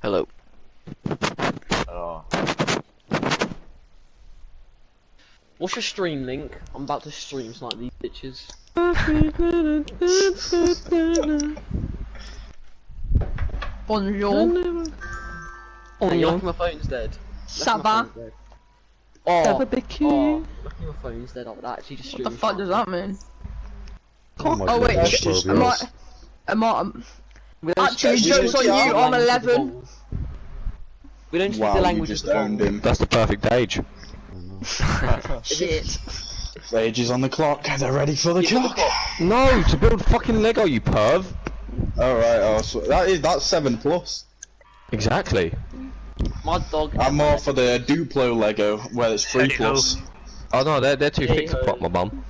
Hello. Oh. What's your stream link? I'm about to stream like these bitches. Bonjour. Hey, you're lucky my phone's dead. Ça va? Oh, barbecue. oh, lucky my phone's dead. I would actually just What stream. the fuck does that mean? Oh, my Oh wait, goodness, am I? We don't Actually, speak- we jokes don't on speak you, the I'm language of the 11. Bong. We don't speak Wow, the you language just of the owned Bong. him. That's the perfect age. Shit. Rage is on the clock. They're ready for the clock. No, to build fucking Lego, you perv. Alright, oh, so that's 7+. Exactly. My dog. I'm more for the Duplo Lego, where it's 3+. Oh no, they're too Hey, thick to pop, my bum.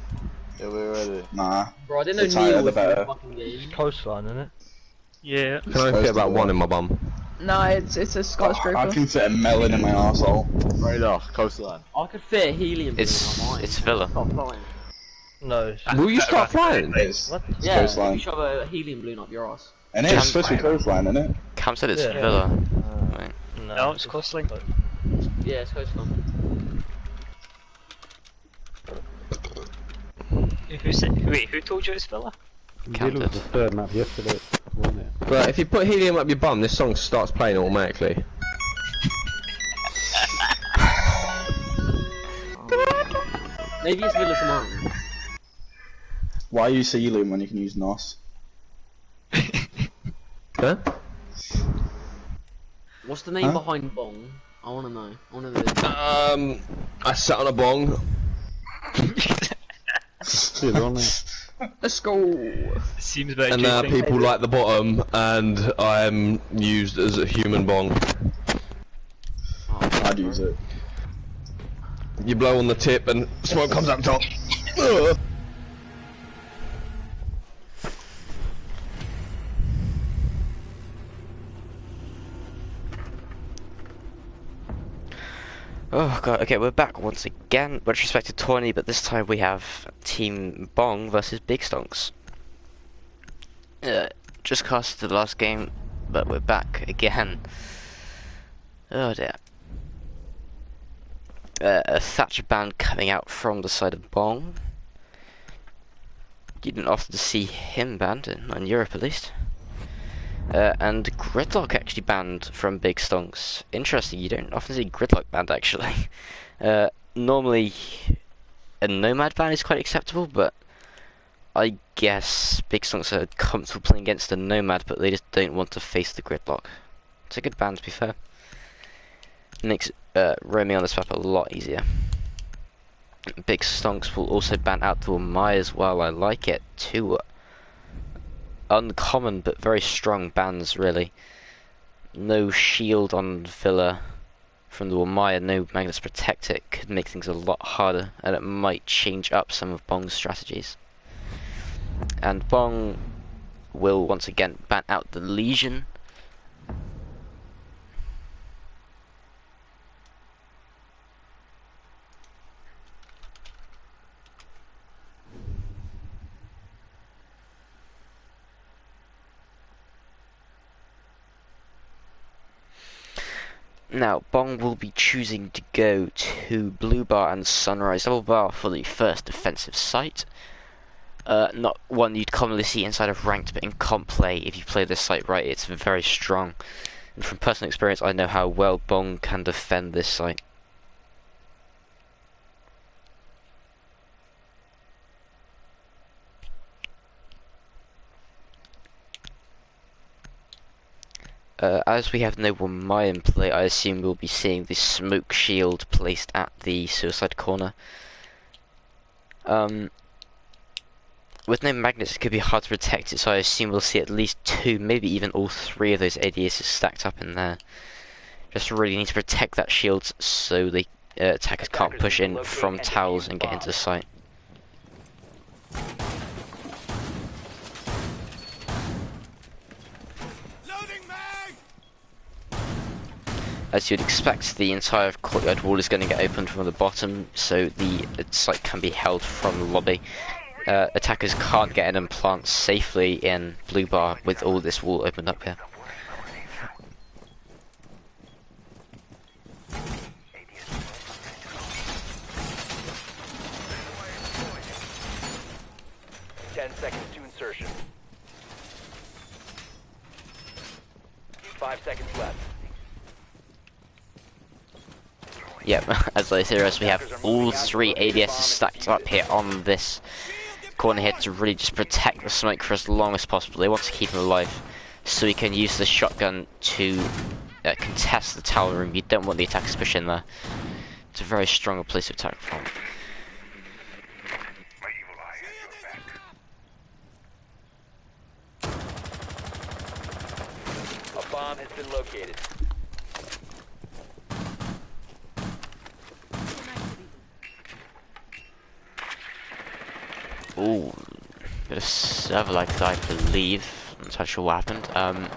Yeah, we're ready. Nah. Bro, I didn't The know tighter Neil the was in better. the fucking game. Coastline, isn't it? Yeah. Can only fit about one in my bum. No, it's a I skyscraper. can fit a melon in my arsehole. Right off, coastline. I could fit a helium balloon It's on mine. Villa. Stop flying. No. Will you start flying? It's What? it's Yeah, if coastline. you shove a helium balloon up your ass. And it's supposed to be coastline, isn't it? Cam said it's Yeah. Villa. Right. No, it's coastline. Yeah, it's coastline. Wait, who told you it's Villa? It was the third map yesterday, wasn't it? But if you put helium up your bum, this song starts playing automatically. Maybe it's Villa tomorrow. Why use helium when you can use NOS? Huh? What's the name Huh? behind Bong? I wanna know. I wanna know. I sat on a bong. Still on it. Let's go. Seems very And interesting. people like the bottom, and I'm used as a human bong. I'd use it. You blow on the tip and smoke comes up top. Ugh. Oh god, okay, we're back once again. Retrospective Tourney, but this time we have Team Bong versus Bigstonks. Just casted the last game, but we're back again. Oh dear. A Thatcher band coming out from the side of Bong. You didn't often see him banned, in Europe at least. And Gridlock actually banned from Bigstonks. Interesting, you don't often see Gridlock banned actually. Normally a Nomad ban is quite acceptable, but I guess Bigstonks are comfortable playing against a Nomad, but they just don't want to face the Gridlock. It's a good ban, to be fair. Makes roaming on this map a lot easier. Bigstonks will also ban out the Wamai as well. I like it. Two uncommon but very strong bans, really. No shield on Villa from the Wamai, no magnets to protect it could make things a lot harder, and it might change up some of Bong's strategies. And Bong will once again ban out the Legion. Now, Bong will be choosing to go to Blue Bar and Sunrise Double Bar for the first defensive site. Not one you'd commonly see inside of ranked, but in comp play, if you play this site right, it's very strong. And from personal experience, I know how well Bong can defend this site. As we have no Wamai in play, I assume we'll be seeing the smoke shield placed at the suicide corner. With no magnets, it could be hard to protect it, so I assume we'll see at least two, maybe even all three of those ADSs stacked up in there. Just really need to protect that shield so the attackers can't push in from towers and get into the site. As you'd expect, the entire courtyard wall is going to get opened from the bottom, so the site can be held from the lobby. Attackers can't get in and plant safely in Blue Bar with all this wall opened up here. 10 seconds to insertion. 5 seconds left. Yep, as I say, we have all 3 ADSs stacked up here on this corner here to really just protect the smoke for as long as possible. They want to keep him alive, so he can use the shotgun to contest the tower room. You don't want the attackers push in there. It's a very strong place to attack from. A bomb has been located. Ooh, bit of server like that, I believe. I'm not sure what happened.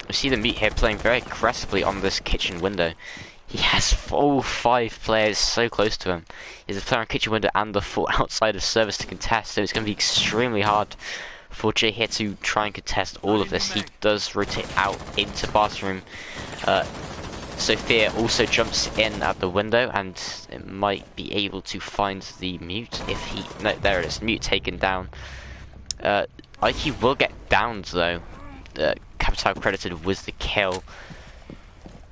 We see the Mute here playing very aggressively on this kitchen window. He has all 5 players so close to him. He's a player on kitchen window and the full outside of service to contest, so it's going to be extremely hard for Jay here to try and contest all of this. He does rotate out into bathroom. Sophia also jumps in at the window and it might be able to find the Mute if he... No, there it is. Mute taken down. IQ will get downed though. Capital credited with the kill.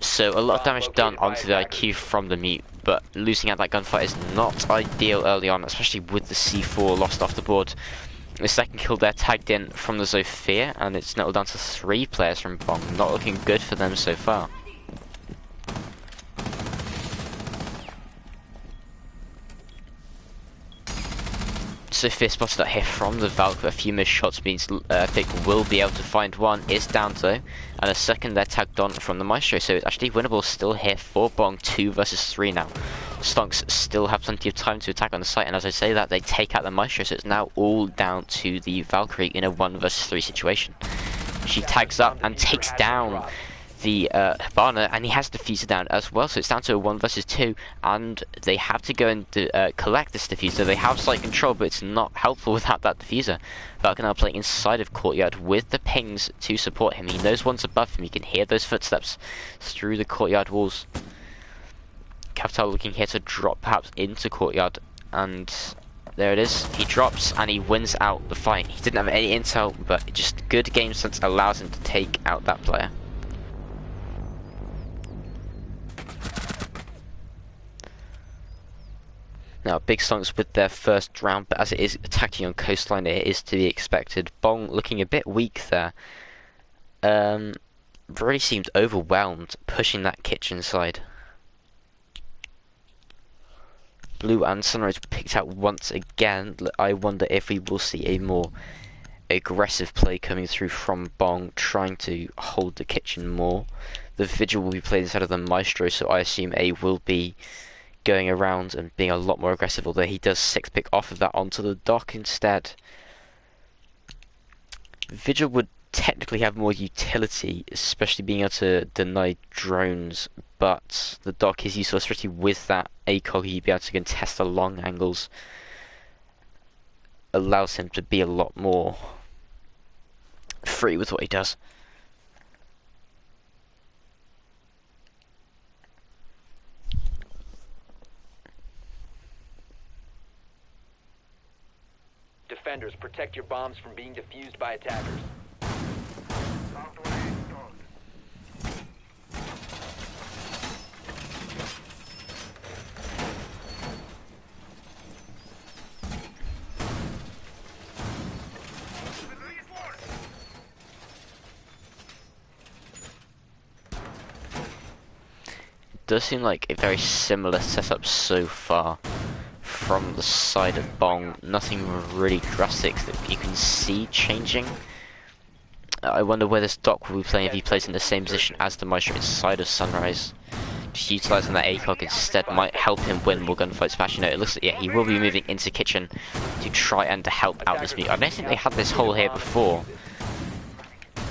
So a lot of damage done onto the IQ from the Mute, but losing out that gunfight is not ideal early on, especially with the C4 lost off the board. The second kill there tagged in from the Zofia, and it's now down to 3 players from Bong. Not looking good for them so far. Sophia spotted that here from the Valk. A few missed shots means Pick will be able to find one. Is down though, and a second there tagged on from the Maestro. So it's actually winnable still here for Bong. 2 versus 3 now. Stonks still have plenty of time to attack on the site, and as I say that, they take out the Maestro. So it's now all down to the Valkyrie in a 1 versus 3 situation. She tags up and takes down the Hibana, and he has Diffuser down as well, so it's down to a 1 versus 2, and they have to go and collect this Diffuser. They have slight control, but it's not helpful without that Diffuser. Falcon now playing inside of Courtyard with the pings to support him. He knows one's above him, he can hear those footsteps through the Courtyard walls. Capital looking here to drop perhaps into Courtyard, and there it is. He drops and he wins out the fight. He didn't have any intel, but just good game sense allows him to take out that player. Now, Bigstonks with their first round, but as it is attacking on coastline, it is to be expected. Bong looking a bit weak there. Really seemed overwhelmed pushing that kitchen side. Blue and Sunrise picked out once again. I wonder if we will see a more aggressive play coming through from Bong, trying to hold the kitchen more. The Vigil will be played instead of the Maestro, so I assume A will be going around and being a lot more aggressive, although he does 6-pick off of that onto the dock instead. Vigil would technically have more utility, especially being able to deny drones, but the dock is useful, especially with that ACOG. He'd be able to contest the long angles. Allows him to be a lot more free with what he does. Defenders, protect your bombs from being defused by attackers. It does seem like a very similar setup so far from the side of Bong. Nothing really drastic that you can see changing. I wonder where this dock will be playing if he plays in the same position as the Maestro inside of Sunrise. Just utilising that ACOG instead might help him win more gunfights. But actually, no, it looks like, yeah, he will be moving into kitchen to try and to help out this Mute. I don't think they had this hole here before.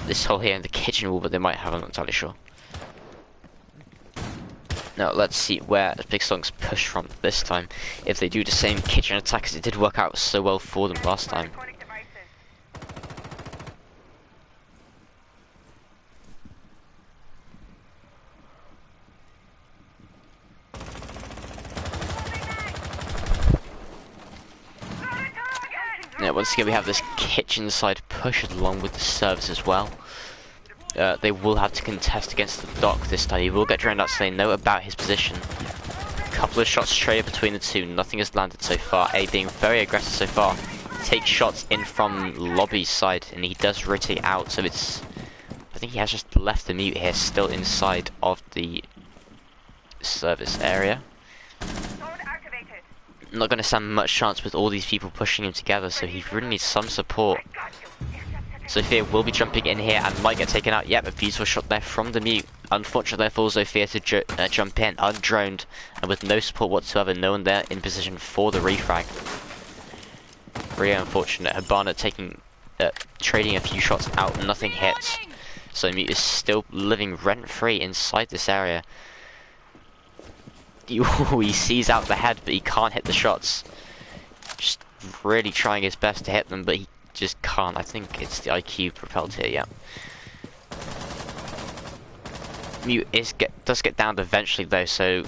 This hole here in the kitchen wall, but they might have, I'm not entirely sure. Now let's see where Bigstonks push from this time. If they do the same kitchen attack, as it did work out so well for them last time. Now once again we have this kitchen side push along with the service as well. They will have to contest against the dock this time. He will get drowned out, so they know about his position. Couple of shots traded between the two. Nothing has landed so far. A being very aggressive so far. He takes shots in from lobby side, and he does rotate out. So it's, I think he has just left the mute here, still inside of the service area. Not going to stand much chance with all these people pushing him together, so he really needs some support. Sophia will be jumping in here and might get taken out. Yep, a beautiful shot there from the mute. Unfortunately for Sophia to jump in undroned and with no support whatsoever, no one there in position for the refrag. Really unfortunate. Habana taking, trading a few shots out, nothing hits. So mute is still living rent-free inside this area. He sees out the head, but he can't hit the shots. Just really trying his best to hit them, but he just can't. I think it's the IQ propelled here, yeah. Mute does get downed eventually though, so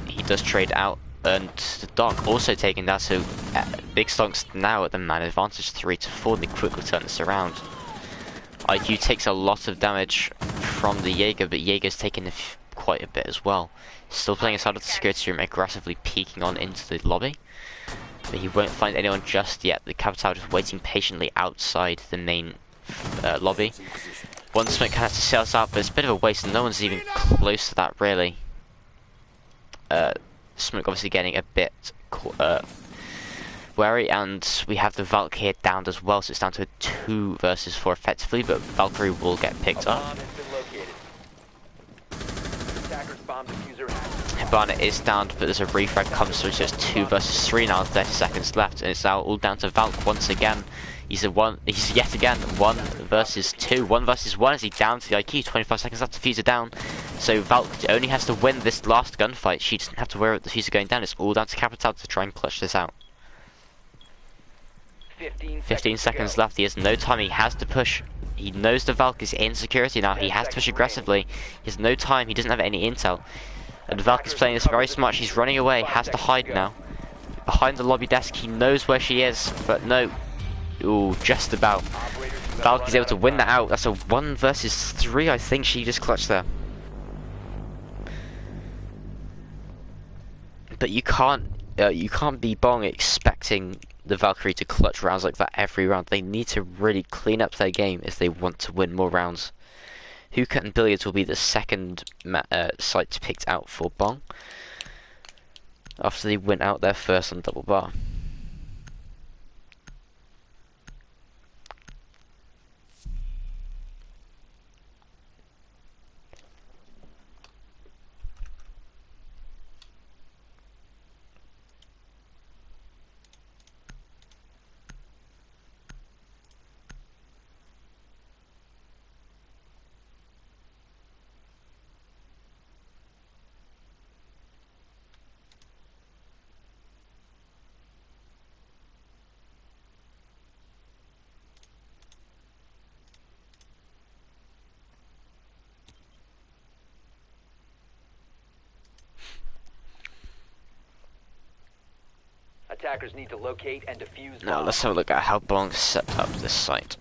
he does trade out, and the dock also taken down, so Bigstonks now at the man advantage 3-4. They quickly turn this around. IQ takes a lot of damage from the Jaeger, but Jaeger's taken quite a bit as well. Still playing inside of the security room, aggressively peeking on into the lobby. But he won't find anyone just yet. The Capital just waiting patiently outside the main lobby. One smoke kind of has to sail us out, but it's a bit of a waste, and no one's even close to that really. Smoke obviously getting a bit wary, and we have the Valk here downed as well, so it's down to a 2 versus 4 effectively, but Valkyrie will get picked up. Habana is downed, but there's a refrag comes through, so it's 2 versus 3 now, 30 seconds left, and it's now all down to Valk once again. He's yet again 1 versus 2, 1 versus 1 as he down to the IQ, 25 seconds left, diffuser down. So Valk only has to win this last gunfight. She doesn't have to worry about the diffuser going down. It's all down to Capital to try and clutch this out. 15 seconds left. He has no time. He has to push. He knows the Valk is in security now. He has to push aggressively. He has no time. He doesn't have any intel. And Valk is playing this very smart. She's running away. Has to hide now. Behind the lobby desk. He knows where she is. But no. Ooh, just about. Valk is able to win that out. That's a 1 versus 3. I think she just clutched there. But you can't be Bong expecting the Valkyrie to clutch rounds like that every round. They need to really clean up their game if they want to win more rounds. Hookah and Billiards will be the second sites picked out for Bong after they went out there first on double bar. Attackers need to locate and defuse. Now let's have a look at how Bong set up this site.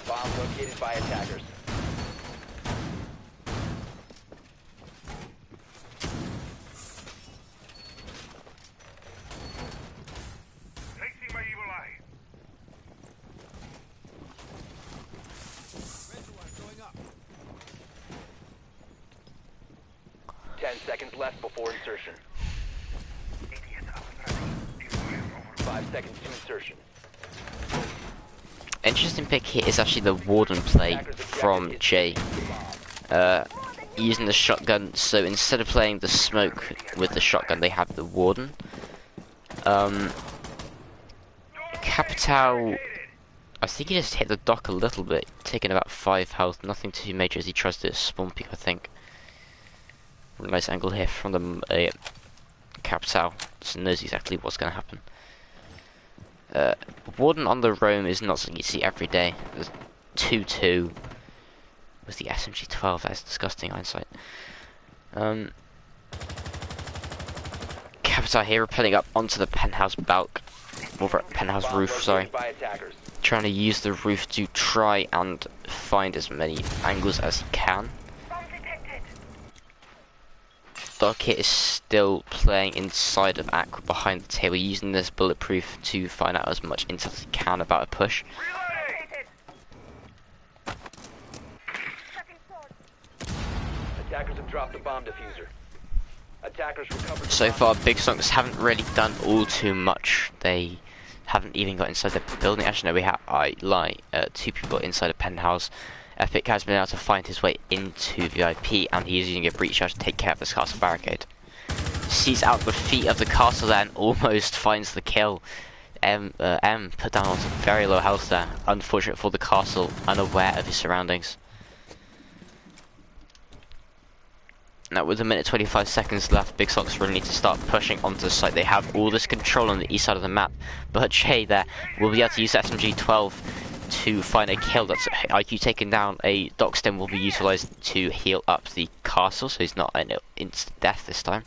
Bomb located by attackers. Placing my evil eye. 10 seconds left before insertion. 5 seconds to insertion. Interesting pick here is actually the Warden play from Jay. Using the shotgun, so instead of playing the smoke with the shotgun, they have the Warden. Capital, I think he just hit the dock a little bit, taking about 5 health, nothing too major as he tries to do a spawn peek, I think. Nice angle here from the Capital, so knows exactly what's going to happen. Warden on the roam is not something you see every day. There's 2-2. with the SMG-12. That's disgusting hindsight. Capital here rappelling up onto the penthouse penthouse roof, sorry. By attackers. Trying to use the roof to try and find as many angles as he can. Docket is still playing inside of Aqua behind the table, using this bulletproof to find out as much intel as he can about a push. Attackers have dropped the bomb diffuser. Attackers recovered. So far, Bigstonks haven't really done all too much. They haven't even got inside the building. Actually, no, we have. I lie. 2 people inside a penthouse. Epic has been able to find his way into VIP, and he is using a breach charge to take care of this castle barricade. Sees out the feet of the castle there and almost finds the kill. M put down on some very low health there. Unfortunate for the castle, unaware of his surroundings. Now, with 1:25 seconds left, Bigstonks really need to start pushing onto the site. They have all this control on the east side of the map, but Jay there will be able to use SMG-12 to find a kill. That's IQ taken down. A Dockstem will be utilised to heal up the castle, so he's not an instant death this time.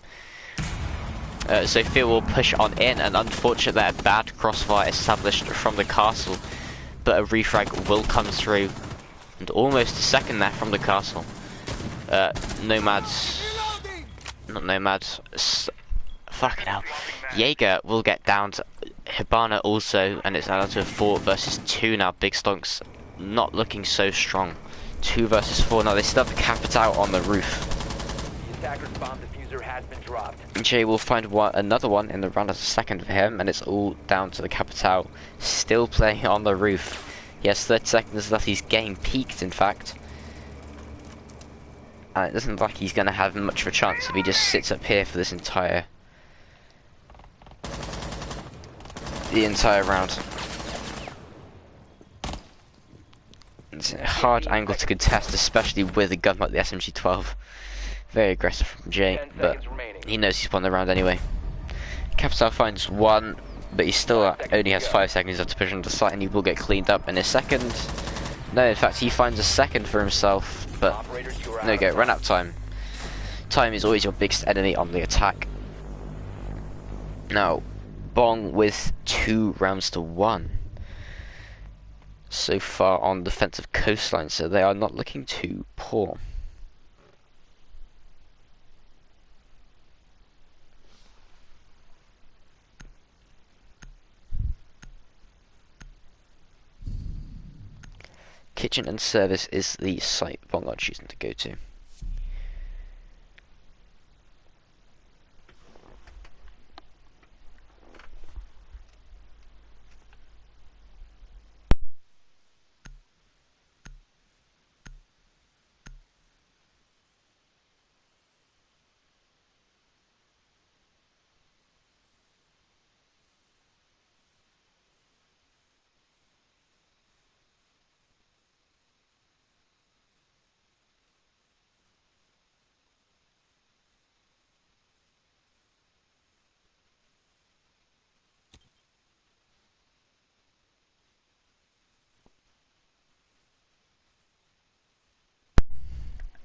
Sophia will push on in, and unfortunately, a bad crossfire established from the castle, but a refrag will come through, and almost a second there from the castle. Fucking hell. Jaeger will get down to Hibana also, and it's now to a 4 versus 2 now. Bigstonks not looking so strong. 2 versus 4 now. They still have the Capital on the roof. The attacker's bomb diffuser has been dropped. Jay will find another one in the round of a second for him, and it's all down to the Capital still playing on the roof. Yes, 30 seconds left. He's getting peaked, in fact. And it doesn't look like he's going to have much of a chance if he just sits up here for this entire round. It's a hard angle to contest, especially with a gun like the SMG-12. Very aggressive from Jay, but he knows he's won the round anyway. Capital finds one, but he still only has 5 seconds left to push onto the site, and he will get cleaned up in a second. No, in fact, he finds a second for himself, but there we go, run out of time. Time is always your biggest enemy on the attack. Now, Bong with 2 rounds to 1 so far on defensive coastline, so they are not looking too poor. Kitchen and service is the site Bong are choosing to go to.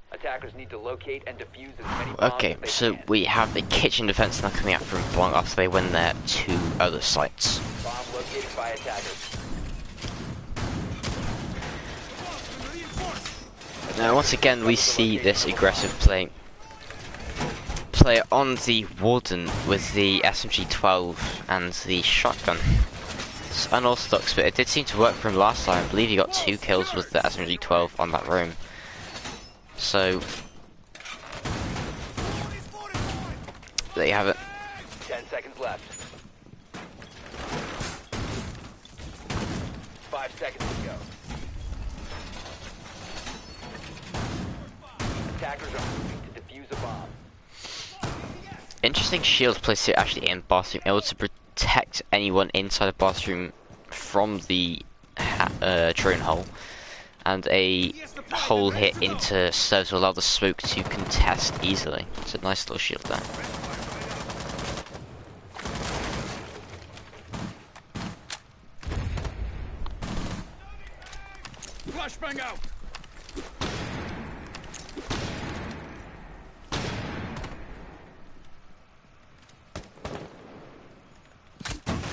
Attackers need to locate and defuse as many bombs Okay, as they so can. we have the kitchen defense now coming out from Bong after they win their 2 other sites. Bomb located by attackers. Now once again we see this aggressive player on the Warden with the SMG-12 and the shotgun. It's unorthodox, but it did seem to work for him last time. I believe he got 2 kills with the SMG-12 on that room. So there you have it. 10 seconds left. 5 seconds to go. Attackers are moving to defuse a bomb. Interesting shield placed here actually in bathroom, able to protect anyone inside the bathroom from the drone hole, and a hole hit into serves to allow the smoke to contest easily. It's a nice little shield there. Flashbang out.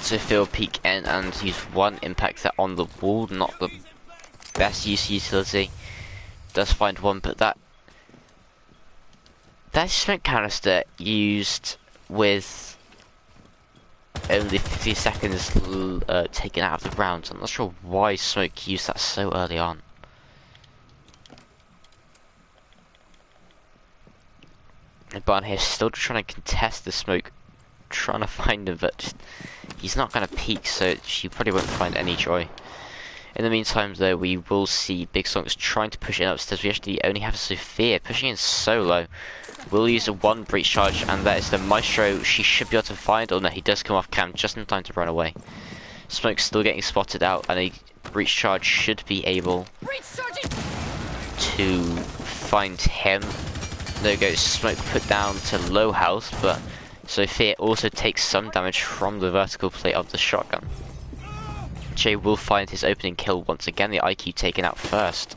Sophia will peek in and use one impact set on the wall, not the best use utility. Does find one, but that smoke canister used with only 50 seconds taken out of the round. I'm not sure why Smoke used that so early on. But here still trying to contest the Smoke, trying to find him, but just, he's not going to peek, so she probably won't find any joy. In the meantime, though, we will see Bigstonks trying to push in upstairs. We actually only have Sophia pushing in solo. We'll use a one breach charge, and that is the Maestro. She should be able to find, oh no, he does come off cam just in time to run away. Smoke's still getting spotted out, and a breach charge should be able to find him. There goes Smoke put down to low health, but Sophia also takes some damage from the vertical plate of the shotgun. Jay will find his opening kill once again, the IQ taken out first.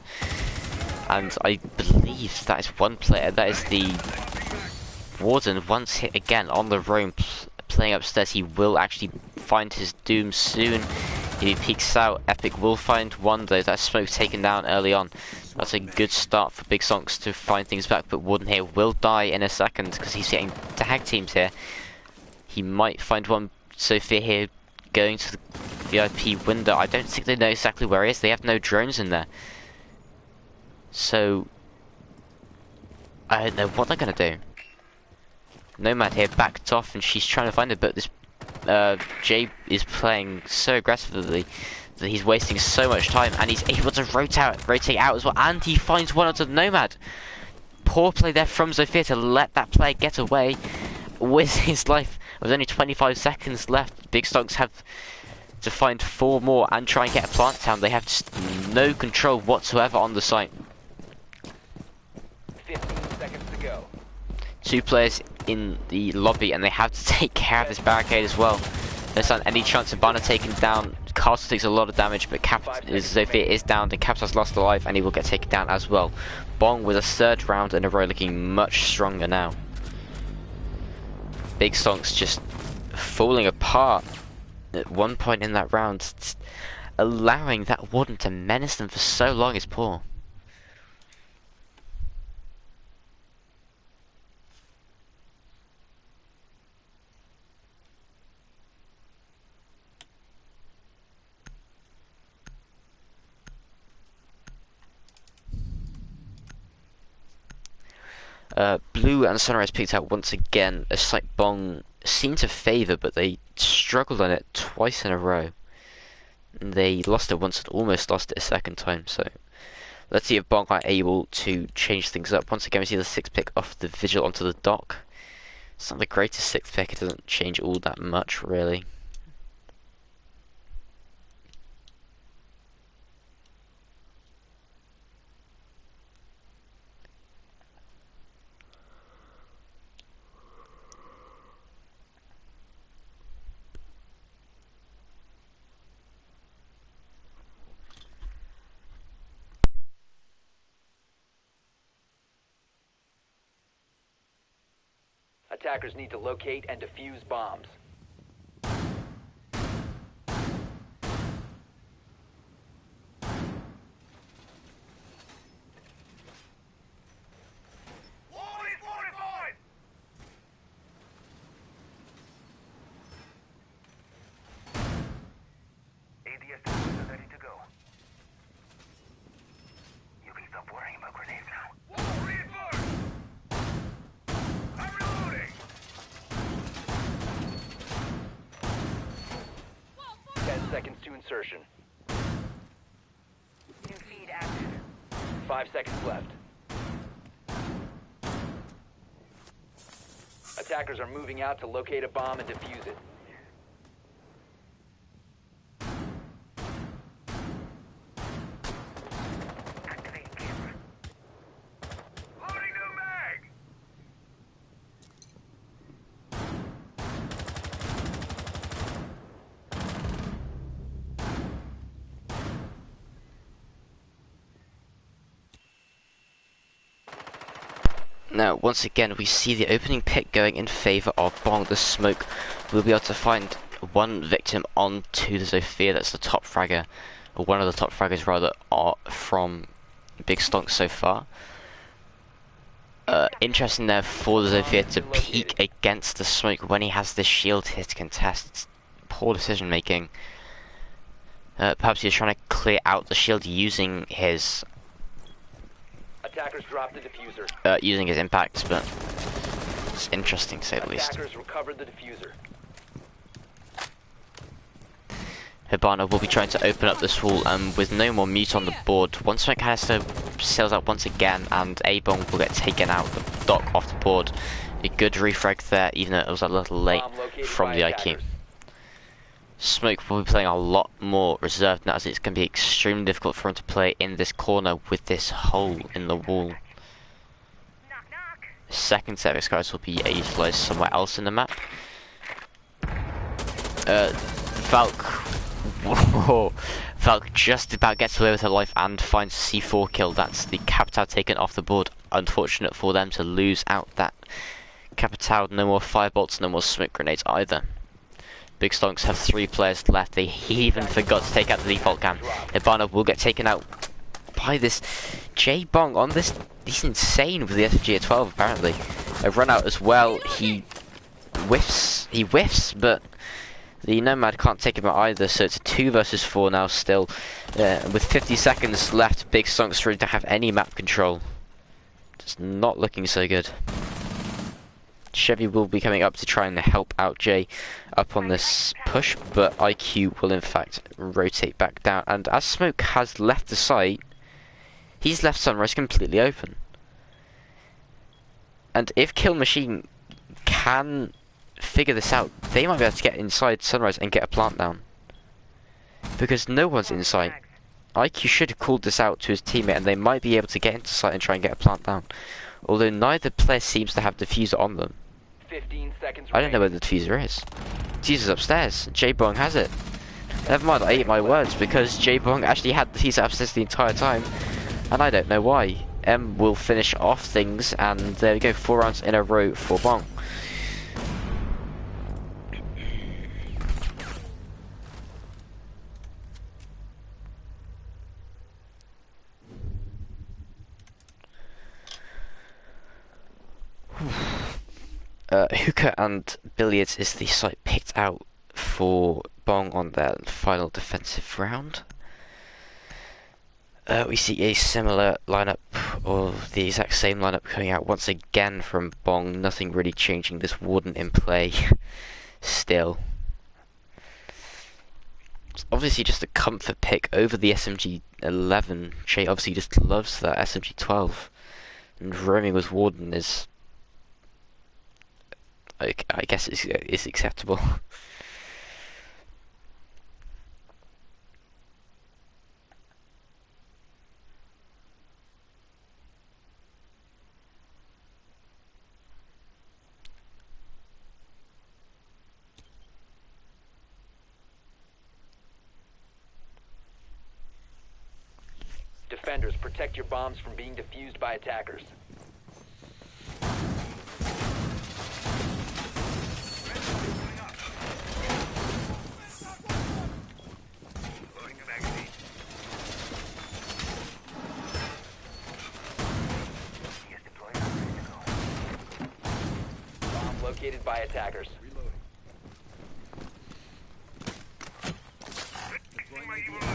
And I believe that is one player, that is the Warden, once hit again on the roam, playing upstairs. He will actually find his doom soon. If he peeks out, Epic will find one though. That Smoke taken down early on. That's a good start for Bigstonks to find things back, but Warden here will die in a second because he's getting tag teams here. He might find one. Sophia here going to the VIP window. I don't think they know exactly where he is. They have no drones in there. So I don't know what they're gonna do. Nomad here backed off and she's trying to find it, but this Jay is playing so aggressively that he's wasting so much time, and he's able to rotate out as well, and he finds one onto the Nomad. Poor play there from Sophia to let that player get away with his life. With only 25 seconds left, Bigstonks have to find 4 more and try and get a plant down. They have just no control whatsoever on the site. 15 seconds to go. 2 players in the lobby, and they have to take care of this barricade as well. There's not any chance of Banner taken down. Castle takes a lot of damage, but Sophia is down, and Capital's lost a life, and he will get taken down as well. Bong with a 3rd round in a row, looking much stronger now. Bigstonks just falling apart at one point in that round. Allowing that Warden to menace them for so long is poor. Blue and Sunrise picked out once again a site Bong seemed to favour, but they struggled on it twice in a row. And they lost it once and almost lost it a second time, so let's see if Bong are able to change things up. Once again, we see the 6th pick off the Vigil onto the dock. It's not the greatest 6th pick, it doesn't change all that much really. Attackers need to locate and defuse bombs. Wall is fortified! ADS defenses are ready to go. You can stop worrying about grenades now. Wall reinforced! I'm reloading! 10 seconds to insertion. New feed active. 5 seconds left. Attackers are moving out to locate a bomb and defuse it. Activating camera. Loading new mag! Now, once again, we see the opening pick going in favour of Bong. The Smoke will be able to find one victim onto the Zofia. That's the top fragger, or one of the top fraggers rather, are from Bigstonks so far. Interesting there for the Zofia to peek against the smoke when he has this shield here to contest. It's poor decision making. Perhaps he's trying to clear out the shield using his Attackers dropped the diffuser. using his impacts, but it's interesting to say the least. Attackers recovered the diffuser. Hibana will be trying to open up this wall, and with no more mute on the board, one smoke canister sails out once again, and a Bong will get taken out, the dock off the board. A good refrag there, even though it was a little late from the IQ. Smoke will be playing a lot more reserved now, as it's going to be extremely difficult for him to play in this corner with this hole in the wall. Second set of his cards will be utilised somewhere else in the map. Valk, whoa, Valk just about gets away with her life and finds a C4 kill. That's the Capital taken off the board. Unfortunate for them to lose out that Capital. No more firebolts, no more smoke grenades either. Bigstonks have 3 players left. They even forgot to take out the default cam. Hibana will get taken out by this J Bong on this. He's insane with the SMG at 12 apparently. A run out as well. He whiffs, but the Nomad can't take him out either, so it's a 2 versus 4 now still. With 50 seconds left, Bigstonks really don't have any map control. Just not looking so good. Chevy will be coming up to try and help out Jay up on this push, but IQ will in fact rotate back down. And as Smoke has left the site, he's left Sunrise completely open. And if Kill Machine can figure this out, they might be able to get inside Sunrise and get a plant down. Because no one's inside. IQ should have called this out to his teammate, and they might be able to get into site and try and get a plant down. Although neither player seems to have diffuser on them. 15 seconds I don't know where the diffuser is. Diffuser's upstairs. J Bong has it. Never mind, I ate my words, because J Bong actually had the diffuser upstairs the entire time, and I don't know why. M will finish off things, and there we go, 4 rounds in a row for Bong. Hookah and Billiards is the site picked out for Bong on their final defensive round. We see a similar lineup, or the exact same lineup coming out once again from Bong. Nothing really changing. This Warden in play still. It's obviously just a comfort pick over the SMG 11. Jay obviously just loves that SMG 12. And roaming with Warden is, I guess it's acceptable. Defenders, protect your bombs from being defused by attackers. Loading the magazine. He is deployed and ready to go. Bomb located by attackers. Fixing my evil eye.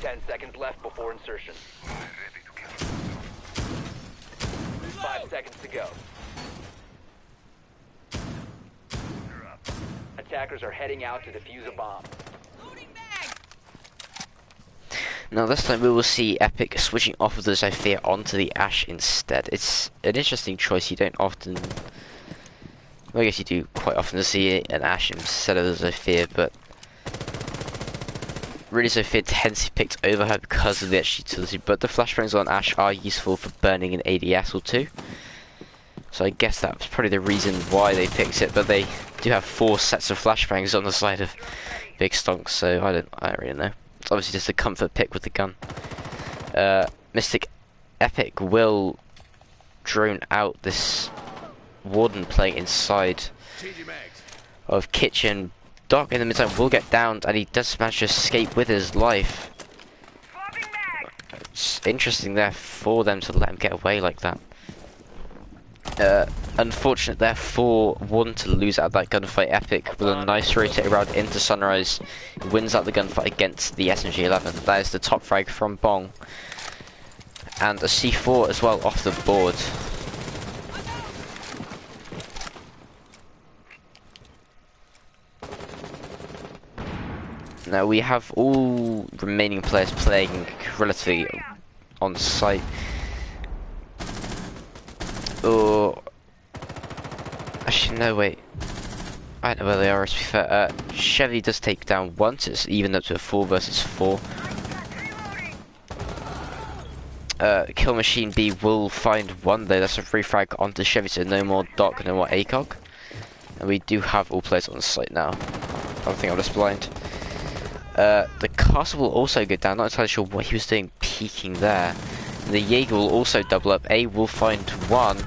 10 seconds left before insertion. Ready to kill. 5 seconds to go. They're up. Attackers are heading out to defuse a bomb. Now this time we will see Epic switching off of the Zofia onto the Ash instead. It's an interesting choice. You don't often, well, I guess you do quite often see an Ash instead of the Zofia, but really Zofia tends to be picked over her because of the extra utility. But the flashbangs on Ash are useful for burning an ADS or two, so I guess that's probably the reason why they picked it. But they do have 4 sets of flashbangs on the side of Bigstonks, so I don't really know. It's obviously just a comfort pick with the gun. Mystic Epic will drone out this warden playing inside of kitchen. Doc in the meantime will get downed, and he does manage to escape with his life. It's interesting there for them to let him get away like that. Unfortunate there for Warden to lose out that gunfight. Epic with a nice rotate around into Sunrise. He wins out the gunfight against the SMG-11. That is the top frag from Bong. And a C4 as well off the board. Now we have all remaining players playing relatively on site. Oh, actually no, wait. I don't know where they are, to be fair. Chevy does take down once. It's even up to a 4 versus 4. Kill Machine B will find one though. That's a free frag onto Chevy, so no more Doc, no more ACOG. And we do have all players on site now. I don't think I'm just blind. The castle will also go down. Not entirely sure what he was doing peeking there. The Jaeger will also double up. A will find one,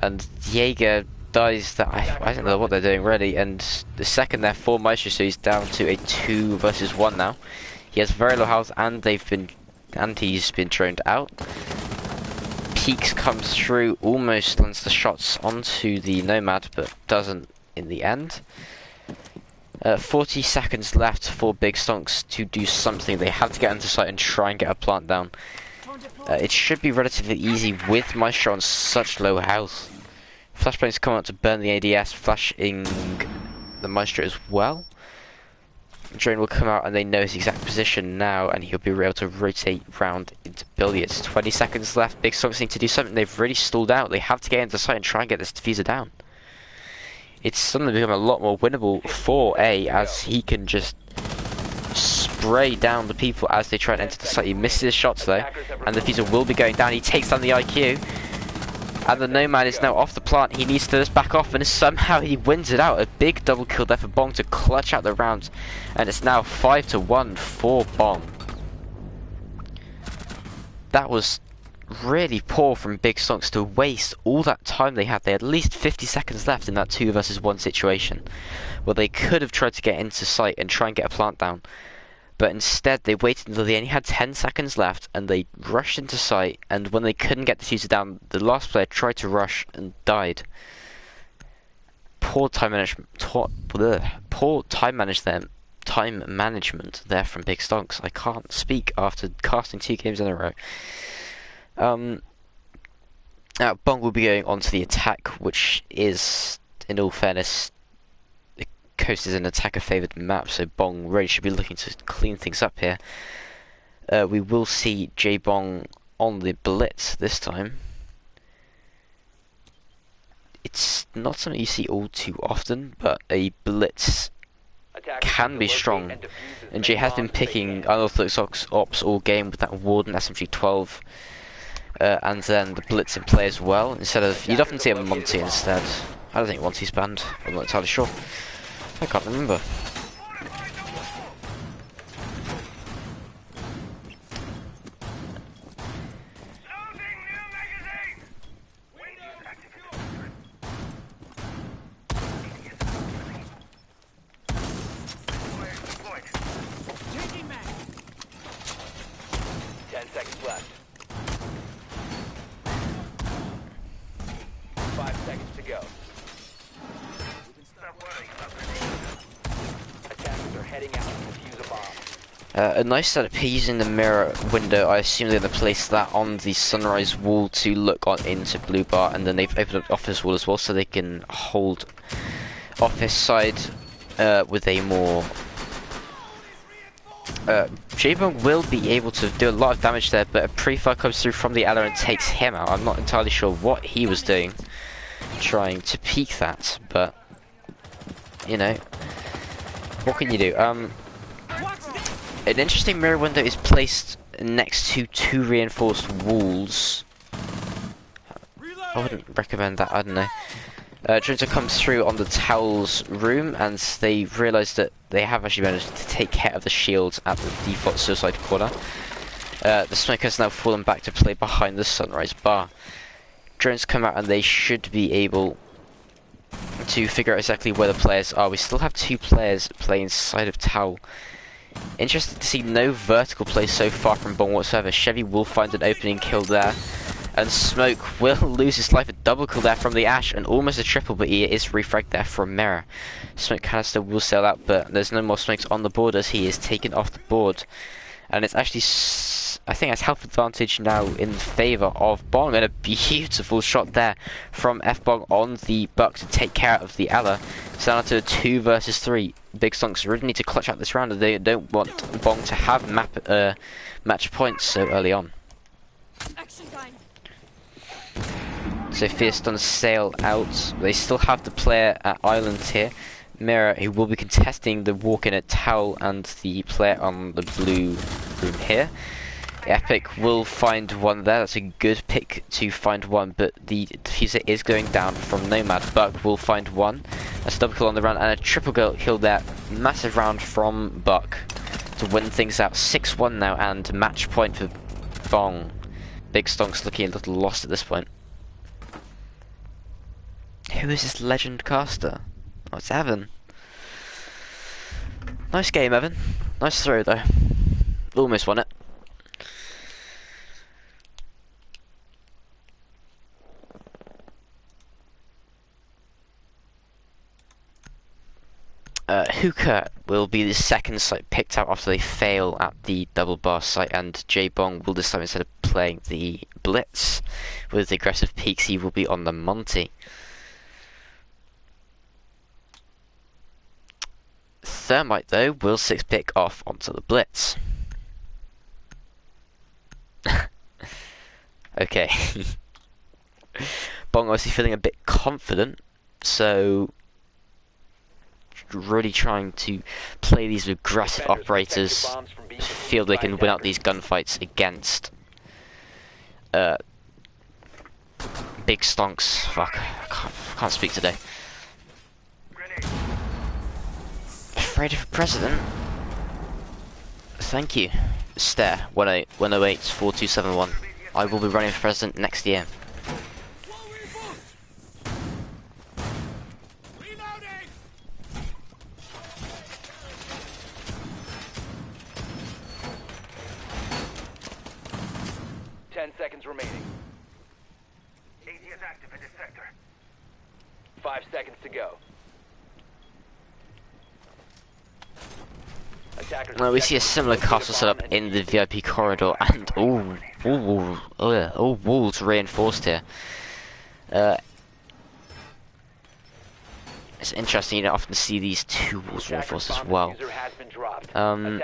and Jaeger dies. That I don't know what they're doing really. And the second there for Maestro, so he's down to a 2 versus 1 now. He has very low health, and he's been droned out. Peaks comes through, almost lands the shots onto the Nomad, but doesn't in the end. 40 seconds left for Bigstonks to do something. They have to get into site and try and get a plant down. It should be relatively easy with Maestro on such low health. Flashbangs come out to burn the ADS, flashing the Maestro as well. Drone will come out and they know his exact position now, and he'll be able to rotate round into billiards. 20 seconds left. Bigstonks need to do something. They've really stalled out. They have to get into site and try and get this diffuser down. It's suddenly become a lot more winnable for A, as he can just spray down the people as they try and enter the site. He misses his shots though, and the diffuser will be going down. He takes down the IQ, and the Nomad is now off the plant. He needs to just back off, and somehow he wins it out. A big double kill there for Bong to clutch out the round, and it's now 5-1 for Bong. That was really poor from Bigstonks to waste all that time they had. They had at least 50 seconds left in that 2 versus 1 situation, where they could have tried to get into site and try and get a plant down. But instead, they waited until they only had 10 seconds left, and they rushed into site, and when they couldn't get the diffuser down, the last player tried to rush and died. Poor time management. Poor time management there from Bigstonks. I can't speak after casting 2 games in a row. Now Bong will be going on to the attack, which is, in all fairness, the coast is an attacker favoured map, so Bong really should be looking to clean things up here. We will see J Bong on the blitz this time. It's not something you see all too often, but a blitz can be strong, and Jay has been picking unorthodox ops all game with that Warden SMG-12. And then the blitz in play as well. Instead of, you'd often see a Monty instead. I don't think Monty's banned. I'm not entirely sure. I can't remember. A nice setup here using the mirror window. I assume they're going to place that on the Sunrise wall to look on into Blue Bar, and then they've opened up Office wall as well, so they can hold Office side with a more... J-Bong will be able to do a lot of damage there, but a pre-fire comes through from the Ella and takes him out. I'm not entirely sure what he was doing, trying to peek that, but, you know, what can you do? An interesting mirror window is placed next to 2 reinforced walls. I wouldn't recommend that, I don't know. Drinter comes through on the towels room, and they realise that they have actually managed to take care of the shields at the default suicide corner. The smoke has now fallen back to play behind the Sunrise bar. drones come out and they should be able to figure out exactly where the players are. We still have 2 players playing inside of Towel. Interesting to see no vertical play so far from Bong whatsoever. Chevy will find an opening kill there. And Smoke will lose his life. A double kill there from the Ash and almost a triple, but he is refragged there from Mirror. Smoke canister will sail out, but there's no more smokes on the board as he is taken off the board. And it's actually, I think that's health advantage now in favour of Bong, and a beautiful shot there from F-Bong on the Buck to take care of the Ella. So down to a 2 versus 3. Bigstonks really need to clutch out this round, and they don't want Bong to have match points so early on. So Fierce Stun sail out. They still have the player at Island here, Mirror, who will be contesting the walk in at Towel, and the player on the blue room here. Epic will find one there. That's a good pick to find one, but the diffuser is going down from Nomad. Buck will find one. That's a double kill on the round and a triple kill there. Massive round from Buck to win things out. 6-1 now and match point for Bong. Bigstonks looking a little lost at this point. Who is this legend caster? Oh, it's Evan. Nice game, Evan. Nice throw, though. Almost won it. Hookah will be the second site picked out after they fail at the double bar site, and J Bong will this time, instead of playing the Blitz with the aggressive peaks, he will be on the Monty. Thermite, though, will 6-pick off onto the Blitz. Okay. Bong obviously feeling a bit confident, so really trying to play these aggressive operators, feel they can win out these gunfights against Bigstonks. Fuck, I can't speak today. Afraid of a president? Thank you. Stare 108 4271. I will be running for president next year. 10 seconds remaining. AT is active in this sector. 5 seconds to go. Attackers Well, we see a similar castle setup in the VIP corridor, and all walls reinforced here. It's interesting, you don't often see these 2 walls reinforced as well. And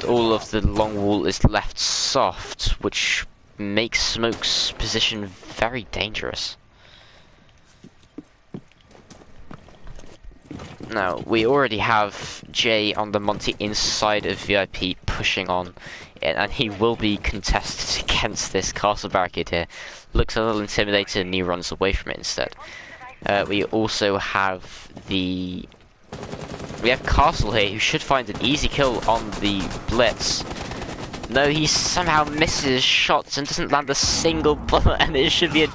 all of the long wall is left soft, which makes Smoke's position very dangerous. Now, we already have Jay on the Monty inside of VIP pushing on, and he will be contested against this castle barricade here. Looks a little intimidated and he runs away from it instead. We also have we have Castle here, who should find an easy kill on the Blitz. No, he somehow misses shots and doesn't land a single bullet, and it should be an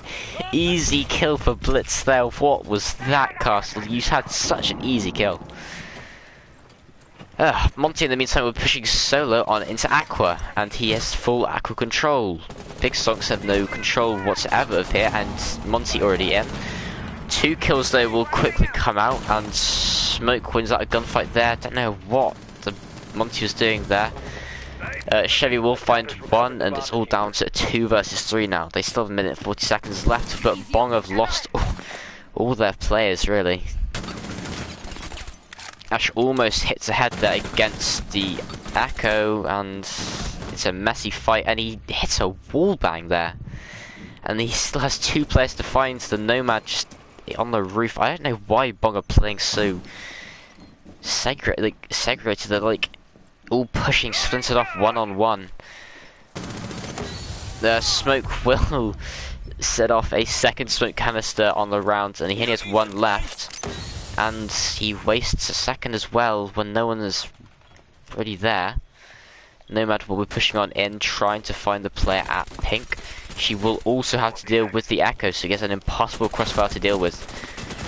easy kill for Blitz there. What was that, Castle? You had such an easy kill. Monty in the meantime we're pushing solo on into Aqua, and he has full Aqua control. Bigstonks have no control whatsoever of here, and Monty already in. 2 kills though will quickly come out, and Smoke wins out a gunfight there. Don't know what the Monty was doing there. Chevy will find one, and it's all down to a 2 versus 3 now. They still have 1 minute and 40 seconds left, but Bong have lost all their players, really. Ash almost hits ahead there against the Echo, and it's a messy fight, and he hits a wall bang there. And he still has 2 players to find. The Nomad just on the roof. I don't know why Bong are playing so segregated. They're like all pushing splintered off one-on-one. The Smoke will set off a second smoke canister on the round, and he only has 1 left, and he wastes a second as well when no one is really there. Nomad will be pushing on in, trying to find the player at pink. She will also have to deal with the Echo, so gets an impossible crossfire to deal with.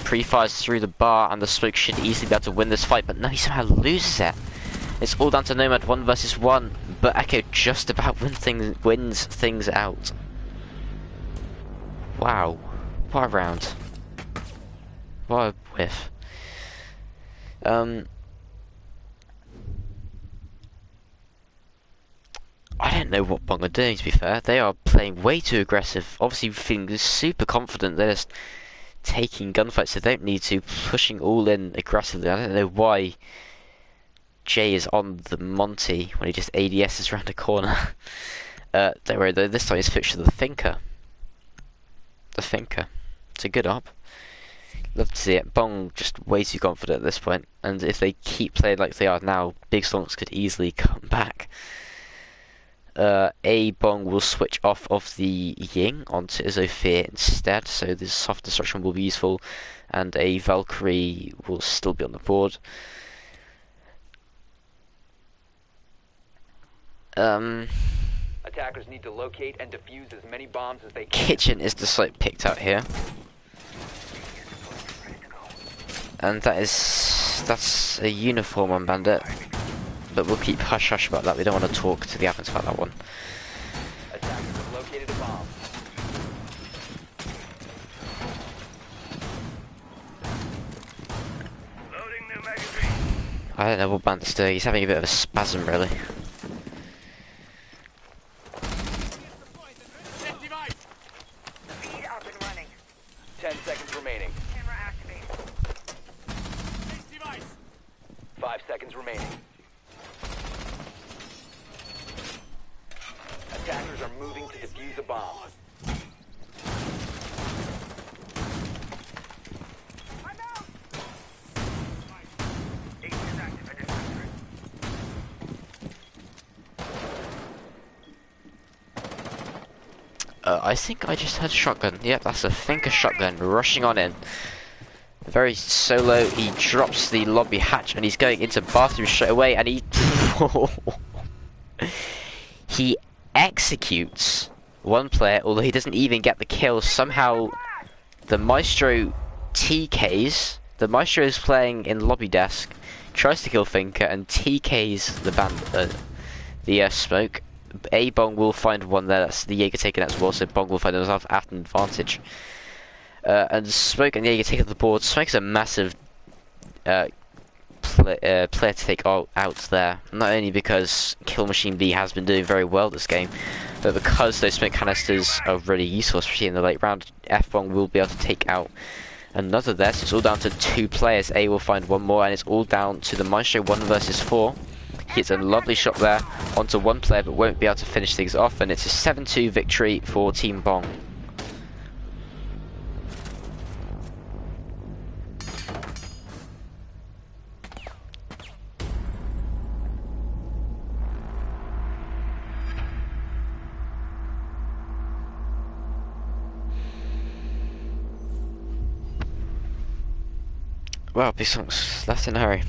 Pre-fires through the bar, and the Smoke should easily be able to win this fight, but no, he somehow loses it. It's all down to Nomad 1 versus 1, but Echo just about wins things out. Wow, what a round. What a whiff. I don't know what Bong are doing, to be fair. They are playing way too aggressive. Obviously feeling super confident. They're just taking gunfights they don't need to, pushing all in aggressively. I don't know why Jay is on the Monty when he just ADSs around a corner. Don't worry though, this time he's fixed to the Thinker. The Thinker. It's a good op. Love to see it. Bong just way too confident at this point, and if they keep playing like they are now, Bigstonks could easily come back. A Bong will switch off of the Ying onto Isosphere instead, so this soft destruction will be useful, and a Valkyrie will still be on the board. Attackers need to locate and defuse as many bombs as they can. Kitchen is the site picked out here, and that's a uniform on Bandit. But we'll keep hush hush about that. We don't want to talk to the admins about that one. Attackers have located a bomb. Loading new magazine. I don't know what Bandit's doing. He's having a bit of a spasm, really. Speed up and running. 10 seconds remaining. Camera activated. 5 seconds remaining. Attackers are moving to defuse a bomb. Ace is active at defender. I think I just heard a shotgun. Yep, that's a Thinker shotgun rushing on in. Very solo. He drops the lobby hatch and he's going into bathroom straight away, and he he executes one player, although he doesn't even get the kill. Somehow the Maestro TKs. The Maestro is playing in lobby desk, tries to kill Thinker and TKs the Smoke. A Bong will find one there. That's the Jaeger taken as well, so Bong will find himself at an advantage. And Smoke and Jaeger take up the board. Smoke's a massive player to take out there, not only because Kill Machine B has been doing very well this game, but because those smoke canisters are really useful, especially in the late round. F-Bong will be able to take out another there, so it's all down to 2 players. A will find one more, and it's all down to the Maestro 1 versus 4. He hits a lovely shot there onto one player, but won't be able to finish things off, and it's a 7-2 victory for Team Bong. Well, Bigstonks left in a hurry.